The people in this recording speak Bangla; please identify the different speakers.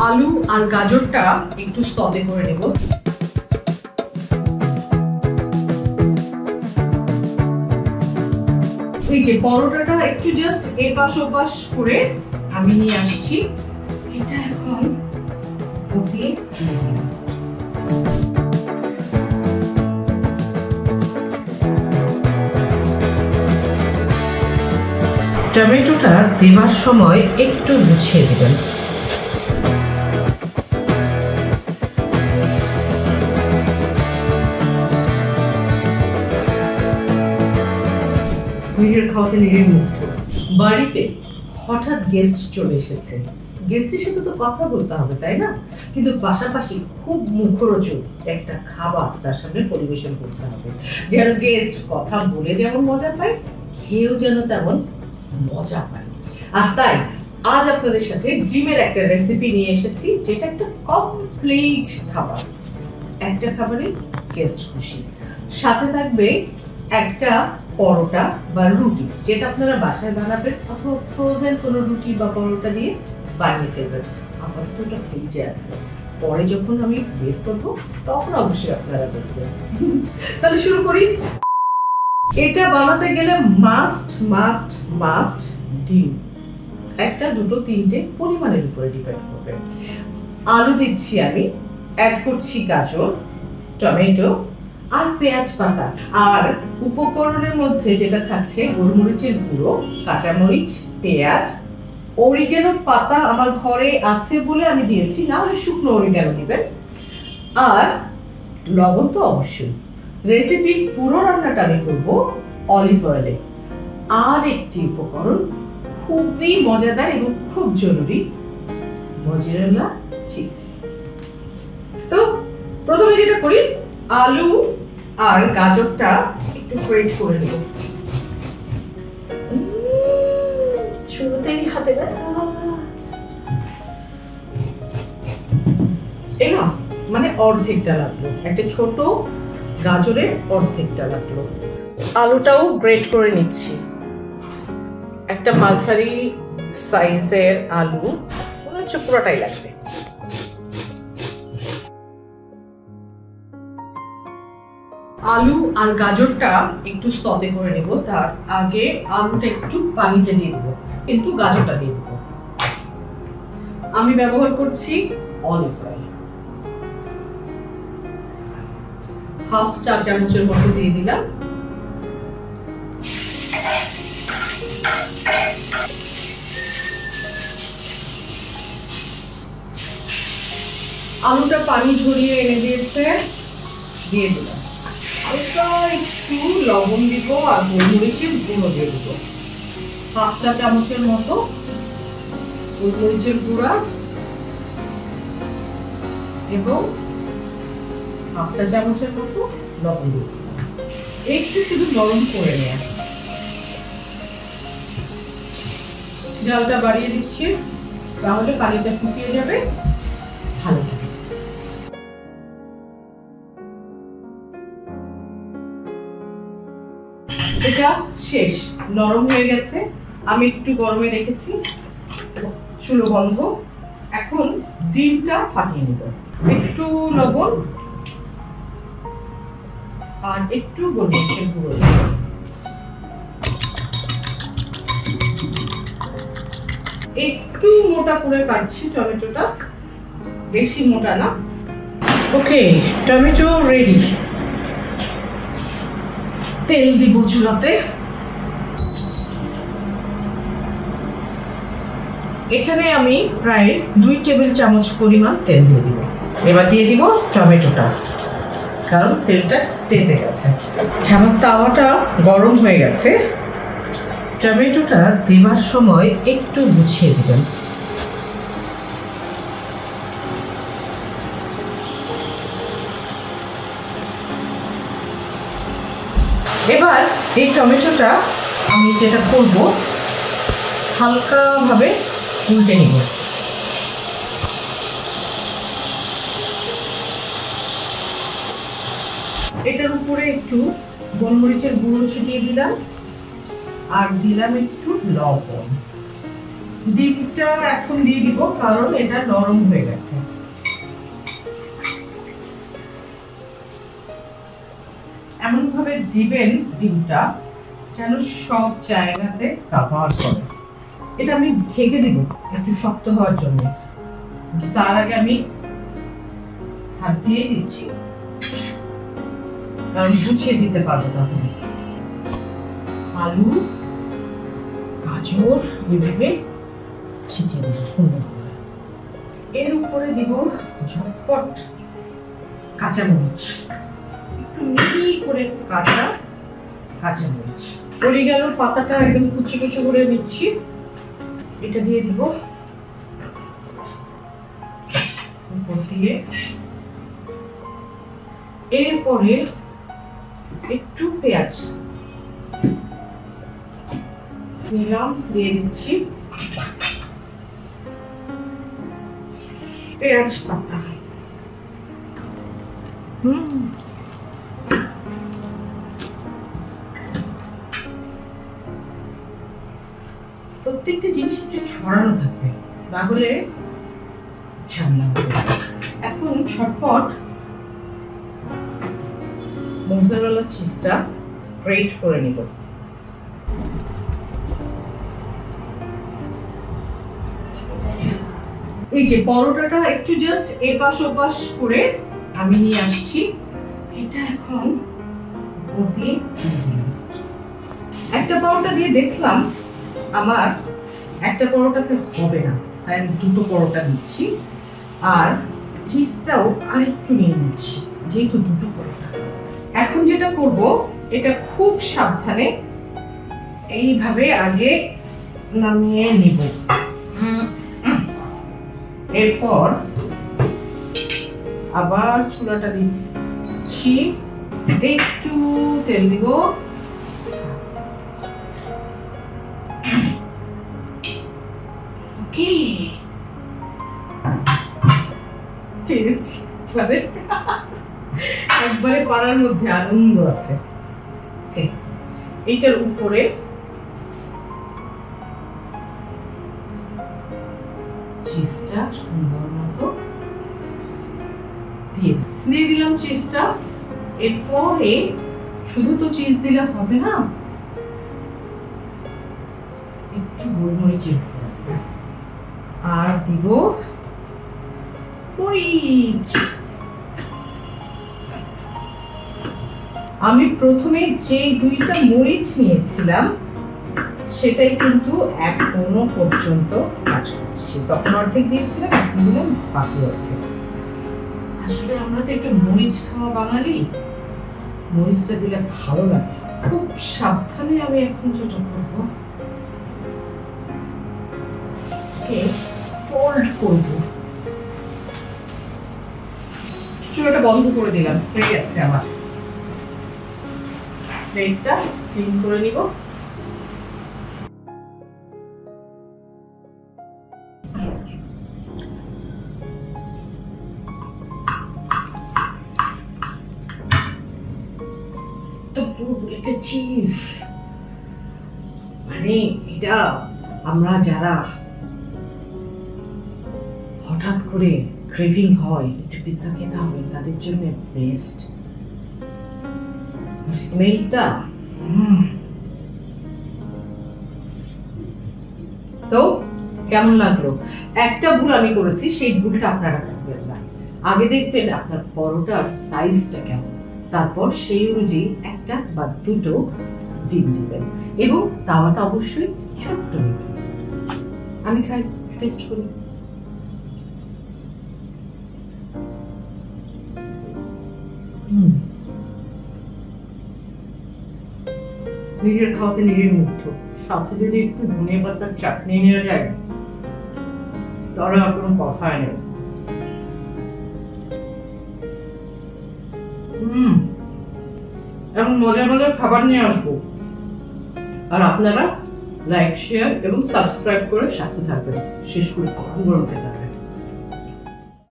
Speaker 1: আলু আর গাজরটা একটু সতে করে নেব। এই যে পরোটাটা একটু জাস্ট এপাশ ওপাশ করে আমি নিয়ে আসছি। এটা এখন দিয়ে টমেটোটা দেওয়ার সময় একটু গুছিয়ে দেবেন। নিজের খাওয়াতে নিজের মুগ্ধ। বাড়িতে হঠাৎ গেস্ট চলে এসেছে, গেস্টের সাথে তো কথা বলতে হবে তাই না, কিন্তু পাশাপাশি খুব মুখরোচক একটা খাবার তার সামনে পরিবেশন করতে হবে, যেন গেস্ট কথা বলে যেমন মজা পায়, খেয়েও যেন তেমন মজা পায়। আর তাই আজ আপনাদের সাথে ডিমের একটা রেসিপি নিয়ে এসেছি, যেটা একটা কমপ্লিট খাবার। একটা খাবারে গেস্ট খুশি, সাথে থাকবে একটা পরোটা বা রুটি, যেটা আপনারা বাসায় বানাবেন অথবা ফ্রোজেন কোনো রুটি বা পরোটা দিয়ে বানিয়ে ফেলবেন। আপাতত ওটা ফ্রিজে আছে, পরে যখন আমি বের করবো তখন অবশ্যই আপনারা দেখবেন। তাহলে শুরু করি। এটা বানাতে গেলে মাস্ট মাস্ট মাস্ট ডিম, একটা দুটো তিনটে পরিমাণের উপরে ডিপেন্ড করবে। আলু দিচ্ছি আমি, অ্যাড করছি গাজর, টমেটো আর পেঁয়াজ পাতা। আর উপকরণের মধ্যে যেটা থাকছে গোলমরিচের গুঁড়ো, কাঁচামরিচ, পেঁয়াজ, অরিগেনো পাতা আমার ঘরে আছে বলে আমি দিয়েছি, না হলে শুকনো অরিগেনো দিবেন, আর লবণ তো অবশ্যই। রেসিপির পুরো রান্নাটা আমি করবো অলিভ অয়েলে। আর একটি উপকরণ খুবই মজাদার এবং খুব জরুরি, মজেরেলা চিজ। তো প্রথমে যেটা করি, আলু আর গাজরটা একটু ফ্রাই করে নেব। শুরুতেই হাতে ব্যথা। এনাফ, মানে অর্ধেকটা লাগলো, একটা ছোট গাজরের অর্ধেকটা লাগলো। আলুটাও গ্রেট করে নিচ্ছি, একটা মাঝারি সাইজের আলু, মনে হচ্ছে পুরোটাই লাগবে। আলু আর গাজরটা একটু সতে করে নেব, তার আগে আলুটা একটু পানিতে দিয়ে দেবো, কিন্তু গাজরটা দিয়ে দেবো। আমি ব্যবহার করছি অলিভ অয়েল, হাফ চা চামচের মতো দিয়ে দিলাম। আলুটা পানি ঝরিয়ে এনে দিয়েছে, দিয়ে দিলাম। হালকা একটু লবণ দিব আর গোলমরিচের গুঁড়ো দিয়ে দিব, হাফ চা চামচের মতো গোলমরিচের গুঁড়া এবং হাফ চা চামচের মতো লবণ দিয়ে দিলাম। একটু শুধু নরম করে নেয়া। জালটা বাড়িয়ে দিচ্ছি, তাহলে পানিটা ফুটিয়ে যাবে ভালো। এটা শেষ, নরম হয়ে গেছে। আমি একটু গরমে রেখেছি, চুলো বন্ধ। এখন ডিমটা ফাটিয়ে নেব। একটু লবণ আর একটু গোলমরিচের গুঁড়ো, একটু মোটা করে কাটছি টমেটোটা, বেশি মোটা না। ওকে, টমেটো রেডি। তেল দিব চুলাতে। এখানে আমি প্রায় 2 টেবিল চামচ পরিমাণ তেল দিয়ে দিব। এবার দিয়ে দিব টমেটোটা, কারণ তেলটা তেতে গেছে। আমার তাওয়াটা গরম হয়ে গেছে। টমেটোটা দেওয়ার সময় একটু গুছিয়ে দিবেন। এবার এই টমেটোটা আমি যেটা করব, হালকাভাবে উল্টে নিব। এটার উপরে একটু গোলমরিচের গুঁড়ো ছিটিয়ে দিলাম আর দিলাম একটু লবণ। ডিমটা এখন দিয়ে দিব, কারণ এটা নরম হয়ে গেছে। এমন ভাবে দিবেন ডিমটা যেন সব জায়গাতে কভার করে। এটা আমি ঢেকে দিব একটু শক্ত হওয়ার জন্য, তার আগে আমি হাত দিয়ে দিচ্ছি, কারণ গুছিয়ে দিতে পারবো তাহলে। আলু, গাজর এভাবে ছিটিয়ে দেবো সুন্দর করে। এর উপরে দিব ঝটপট কাঁচামরিচ, একটু মিহি করে কাটা কাঁচামরিচ। অরিগানোর পাতাটা একদম কুচি কুচি করে দিচ্ছি, এটা দিয়ে দিব উপর দিয়ে। এরপরে একটু পেঁয়াজ নিলাম, দিয়ে দিচ্ছি পেঁয়াজ পাতা। প্রত্যেকটা জিনিস একটু ছড়ানো থাকবে, তাহলে ঝামেলা হবে। এখন ঝটপট মোজারেলা চিজটা গ্রেট করে নিব। এই যে পরোটাটা একটু জাস্ট এপাশ ওপাশ করে আমি নিয়ে আসছি, এটা এখন উপর দিয়ে একটা পরোটা দিয়ে দেখলাম আমার একটা পরোটাতে হবে না, তাই আমি দুটো পরোটা দিচ্ছি, আর চিজটাও আরেকটু নিয়ে নিচ্ছি যেহেতু দুটো পরোটা। এখন যেটা করব, এটা খুব সাবধানে এইভাবে আগে নামিয়ে নিব। এরপর আবার চুলাটা দিচ্ছি, একটু তেল দিব, একবারে পাড়ার মধ্যে আনন্দ আছে। এইটার উপরে চিজটা সুন্দর মতো দিয়ে দিলাম চিজটা। এরপরে শুধু তো চিজ দিলে হবে না, একটু গোলমরিচের আর দিব মরিচ। আমি প্রথমে যে দুইটা মরিচ নিয়েছিলাম সেটাই কিন্তু এখনো পর্যন্ত কাজ করছি, তখন অর্ধেক দিয়েছিলাম, এখন দিলাম বাকি অর্ধেক। আসলে আমরা তো একটু মরিচ খাওয়া বাঙালি, মরিচটা দিলে ভালো লাগে। খুব সাবধানে আমি এখন যেটা করবো, ফোল্ড করব। চুলাটা বন্ধ করে দিলাম, হয়ে গেছে আমার। প্লেটটা ক্লিন করে নিব। তো পুরোপুরি একটা চিজ, মানে এটা আমরা যারা হঠাৎ করে ক্রেভিং হয় একটু পিৎজা খেতে হবে, তাদের জন্য বেস্ট। স্মেলটা তো কেমন লাগলো? একটা ভুল আমি করেছি, সেই ভুলটা আপনারা করবেন না। আগে দেখবেন আপনার পরোটার সাইজটা কেমন, তারপর সেই অনুযায়ী একটা বা দুটো ডিম দিবেন, এবং তাওয়াটা অবশ্যই ছোট্ট নেবেন। আমি খাই, টেস্ট করি। নিজের খাওয়াতে নিজের মুগ্ধ, সাথে যদি একটু ধনিয়া পাতার চাটনি নেওয়া যায় তাহলে আর কোনো কথাই নেই। এমন মজার মজার খাবার নিয়ে আসবো, আর আপনারা লাইক, শেয়ার এবং সাবস্ক্রাইব করে সাথে থাকবেন। শেষ করে গরম গরম খেতে